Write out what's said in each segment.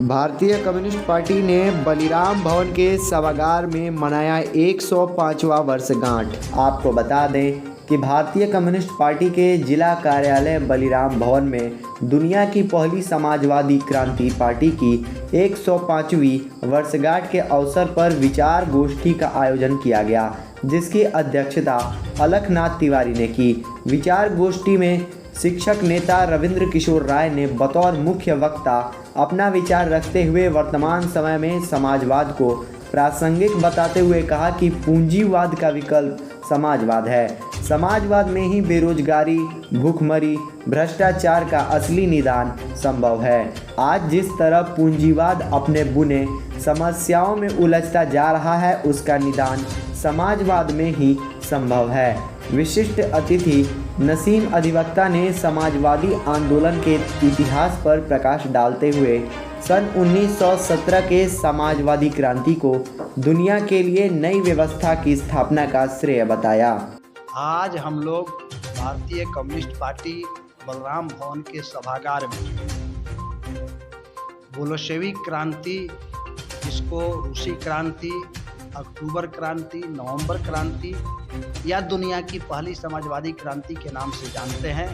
भारतीय communist party ने बलिराम भवन के सभागार में मनाया 105वां वर्षगांठ। आपको बता दें कि भारतीय कम्युनिस्ट पार्टी के जिला कार्यालय बलिराम भवन में दुनिया की पहली समाजवादी क्रांति पार्टी की 105वीं वर्षगांठ के अवसर पर विचार गोष्ठी का आयोजन किया गया, जिसकी अध्यक्षता अलखनाथ तिवारी ने की। विचार गोष्ठी में शिक्षक नेता रविंद्र किशोर राय ने बतौर मुख्य वक्ता अपना विचार रखते हुए वर्तमान समय में समाजवाद को प्रासंगिक बताते हुए कहा कि पूंजीवाद का विकल्प समाजवाद है। समाजवाद में ही बेरोजगारी, भूखमरी, भ्रष्टाचार का असली निदान संभव है। आज जिस तरह पूंजीवाद अपने बुने समस्याओं में उलझता जा रहा है, उसका निदान समाजवाद में ही संभव है। विशिष्ट अतिथि नसीम अधिवक्ता ने समाजवादी आंदोलन के इतिहास पर प्रकाश डालते हुए सन 1917 के समाजवादी क्रांति को दुनिया के लिए नई व्यवस्था की स्थापना का श्रेय बताया। आज हम लोग भारतीय कम्युनिस्ट पार्टी बलराम भवन के सभागार में बोल्शेविक क्रांति, जिसको रूसी क्रांति, अक्टूबर क्रांति, नवंबर क्रांति या दुनिया की पहली समाजवादी क्रांति के नाम से जानते हैं,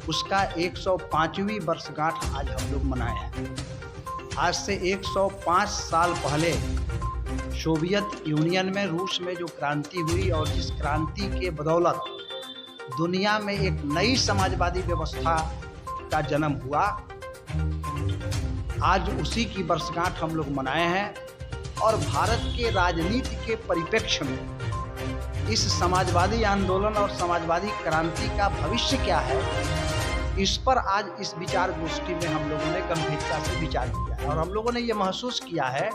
उसका 105वीं वर्षगांठ आज हम लोग मनाए हैं। आज से 105 साल पहले सोवियत यूनियन में, रूस में जो क्रांति हुई और जिस क्रांति के बदौलत दुनिया में एक नई समाजवादी व्यवस्था का जन्म हुआ, आज उसी की वर्षगांठ हम लोग मनाए हैं। और भारत के राजनीति के परिप्रेक्ष्य में इस समाजवादी आंदोलन और समाजवादी क्रांति का भविष्य क्या है, इस पर आज इस विचार गोष्ठी में हम लोगों ने गंभीरता से विचार किया है। और हम लोगों ने ये महसूस किया है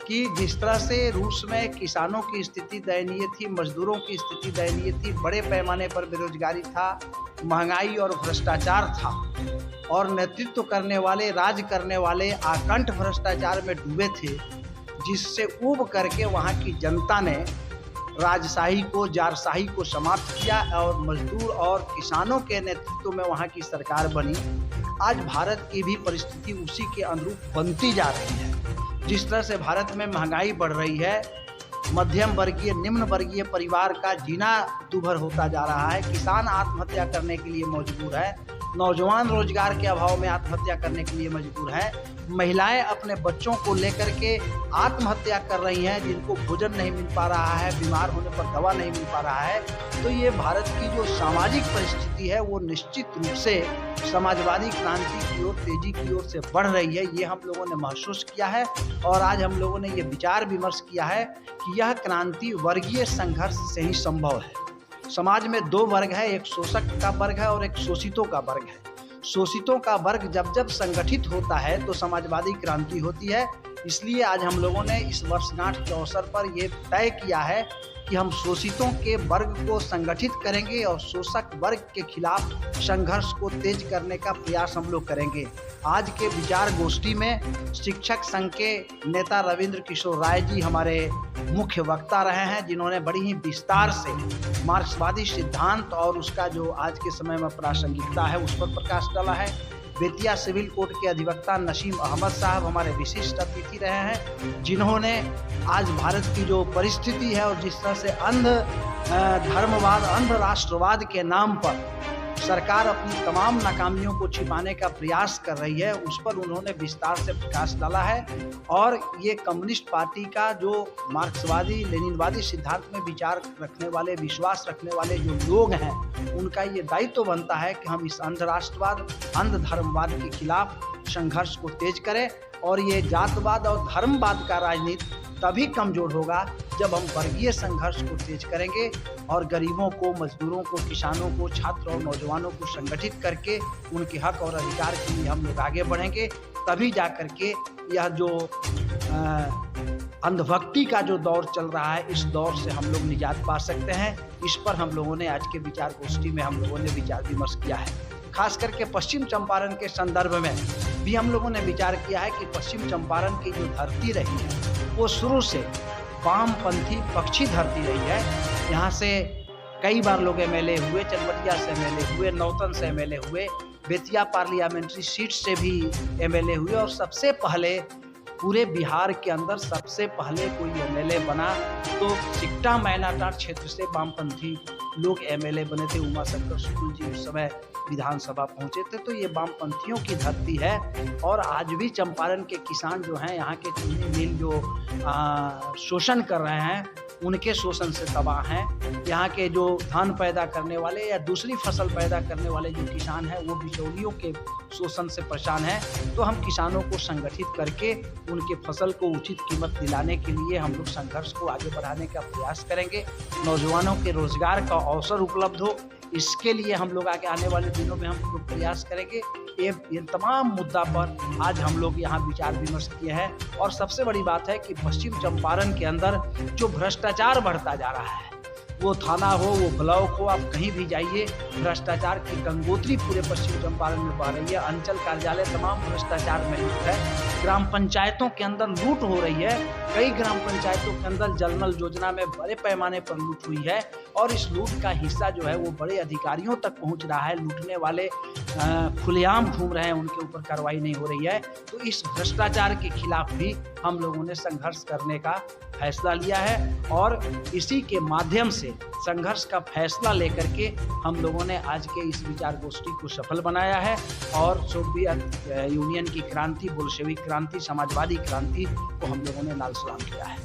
कि जिस तरह से रूस में किसानों की स्थिति दयनीय थी, मजदूरों की स्थिति दयनीय थी, बड़े पैमाने पर बेरोजगारी था, महंगाई और भ्रष्टाचार था, और नेतृत्व करने वाले, राज करने वाले आकंठ भ्रष्टाचार में डूबे थे, जिससे ऊब करके वहाँ की जनता ने राजशाही को, जारशाही को समाप्त किया और मजदूर और किसानों के नेतृत्व में वहाँ की सरकार बनी। आज भारत की भी परिस्थिति उसी के अनुरूप बनती जा रही है। जिस तरह से भारत में महंगाई बढ़ रही है, मध्यम वर्गीय, निम्न वर्गीय परिवार का जीना दूभर होता जा रहा है, किसान आत्महत्या करने के लिए मजबूर है, नौजवान रोजगार के अभाव में आत्महत्या करने के लिए मजबूर है, महिलाएं अपने बच्चों को लेकर के आत्महत्या कर रही हैं, जिनको भोजन नहीं मिल पा रहा है, बीमार होने पर दवा नहीं मिल पा रहा है। तो ये भारत की जो सामाजिक परिस्थिति है वो निश्चित रूप से समाजवादी क्रांति की ओर, तेजी की ओर से बढ़ रही है। ये हम लोगों ने महसूस किया है और आज हम लोगों ने ये विचार विमर्श किया है कि यह क्रांति वर्गीय संघर्ष से ही संभव है। समाज में दो वर्ग है, एक शोषक का वर्ग है और एक शोषितों का वर्ग है। शोषितों का वर्ग जब जब संगठित होता है तो समाजवादी क्रांति होती है। इसलिए आज हम लोगों ने इस वर्षगांठ के अवसर पर ये तय किया है कि हम शोषितों के वर्ग को संगठित करेंगे और शोषक वर्ग के खिलाफ संघर्ष को तेज करने का प्रयास हम लोग करेंगे। आज के विचार गोष्ठी में शिक्षक संघ के नेता रविंद्र किशोर राय जी हमारे मुख्य वक्ता रहे हैं, जिन्होंने बड़ी ही विस्तार से मार्क्सवादी सिद्धांत और उसका जो आज के समय में प्रासंगिकता है उस पर प्रकाश डाला है। बेतिया सिविल कोर्ट के अधिवक्ता नसीम अहमद साहब हमारे विशिष्ट अतिथि रहे हैं, जिन्होंने आज भारत की जो परिस्थिति है और जिस तरह से अंध धर्मवाद, अंध राष्ट्रवाद के नाम पर सरकार अपनी तमाम नाकामियों को छिपाने का प्रयास कर रही है, उस पर उन्होंने विस्तार से प्रकाश डाला है। और ये कम्युनिस्ट पार्टी का जो मार्क्सवादी, लेनिनवादी सिद्धांत में विचार रखने वाले, विश्वास रखने वाले जो लोग हैं, उनका ये दायित्व बनता है कि हम इस अंध राष्ट्रवाद, अंध धर्मवाद के खिलाफ संघर्ष को तेज करें। और ये जातवाद और धर्मवाद का राजनीति तभी कमजोर होगा जब हम वर्गीय संघर्ष को तेज करेंगे और गरीबों को, मजदूरों को, किसानों को, छात्र और नौजवानों को संगठित करके उनके हक और अधिकार के लिए हम लोग आगे बढ़ेंगे। तभी जा कर के यह जो अंधभक्ति का जो दौर चल रहा है, इस दौर से हम लोग निजात पा सकते हैं। इस पर हम लोगों ने आज के विचार गोष्ठी में हम लोगों ने विचार विमर्श किया है। खास करके पश्चिम चंपारण के संदर्भ में भी हम लोगों ने विचार किया है कि पश्चिम चंपारण की जो धरती रही है वो शुरू से वामपंथी पक्षी धरती रही है। यहाँ से कई बार लोग एमएलए हुए, चनपटिया से एमएलए हुए, नौतन से एमएलए हुए, बेतिया पार्लियामेंट्री सीट से भी एमएलए हुए और सबसे पहले पूरे बिहार के अंदर सबसे पहले कोई एमएलए बना तो सिकटा मैनाटांड क्षेत्र से वामपंथी लोग एमएलए बने थे। उमाशंकर शुक्ल जी उस समय विधानसभा पहुंचे थे। तो ये वामपंथियों की धरती है और आज भी चंपारण के किसान जो हैं, यहाँ के चीनी मिल जो शोषण कर रहे हैं, उनके शोषण से तबाह हैं। यहाँ के जो धान पैदा करने वाले या दूसरी फसल पैदा करने वाले जो किसान हैं, वो बिचौलियों के शोषण से परेशान हैं। तो हम किसानों को संगठित करके उनके फसल को उचित कीमत दिलाने के लिए हम लोग संघर्ष को आगे बढ़ाने का प्रयास करेंगे। नौजवानों के रोजगार का अवसर उपलब्ध हो, इसके लिए हम लोग आने वाले दिनों में हम लोग प्रयास करेंगे। ये तमाम मुद्दा पर आज हम लोग यहाँ विचार विमर्श किए हैं। और सबसे बड़ी बात है कि पश्चिम चंपारण के अंदर जो भ्रष्टाचार बढ़ता जा रहा है, वो थाना हो, वो ब्लॉक हो, आप कहीं भी जाइए, भ्रष्टाचार की गंगोत्री पूरे पश्चिम चंपारण में बह रही है। अंचल कार्यालय तमाम भ्रष्टाचार में लूट है। ग्राम पंचायतों के अंदर लूट हो रही है। कई ग्राम पंचायतों के अंदर जल नल योजना में बड़े पैमाने पर लूट हुई है और इस लूट का हिस्सा जो है वो बड़े अधिकारियों तक पहुंच रहा है। लूटने वाले खुलेआम घूम रहे हैं, उनके ऊपर कार्रवाई नहीं हो रही है। तो इस भ्रष्टाचार के खिलाफ भी हम लोगों ने संघर्ष करने का फैसला लिया है और इसी के माध्यम से संघर्ष का फैसला लेकर के हम लोगों ने आज के इस विचार गोष्ठी को सफल बनाया है और सोवियत यूनियन की क्रांति, बोल्शेविक क्रांति, समाजवादी क्रांति को हम लोगों ने लाल सलाम किया है।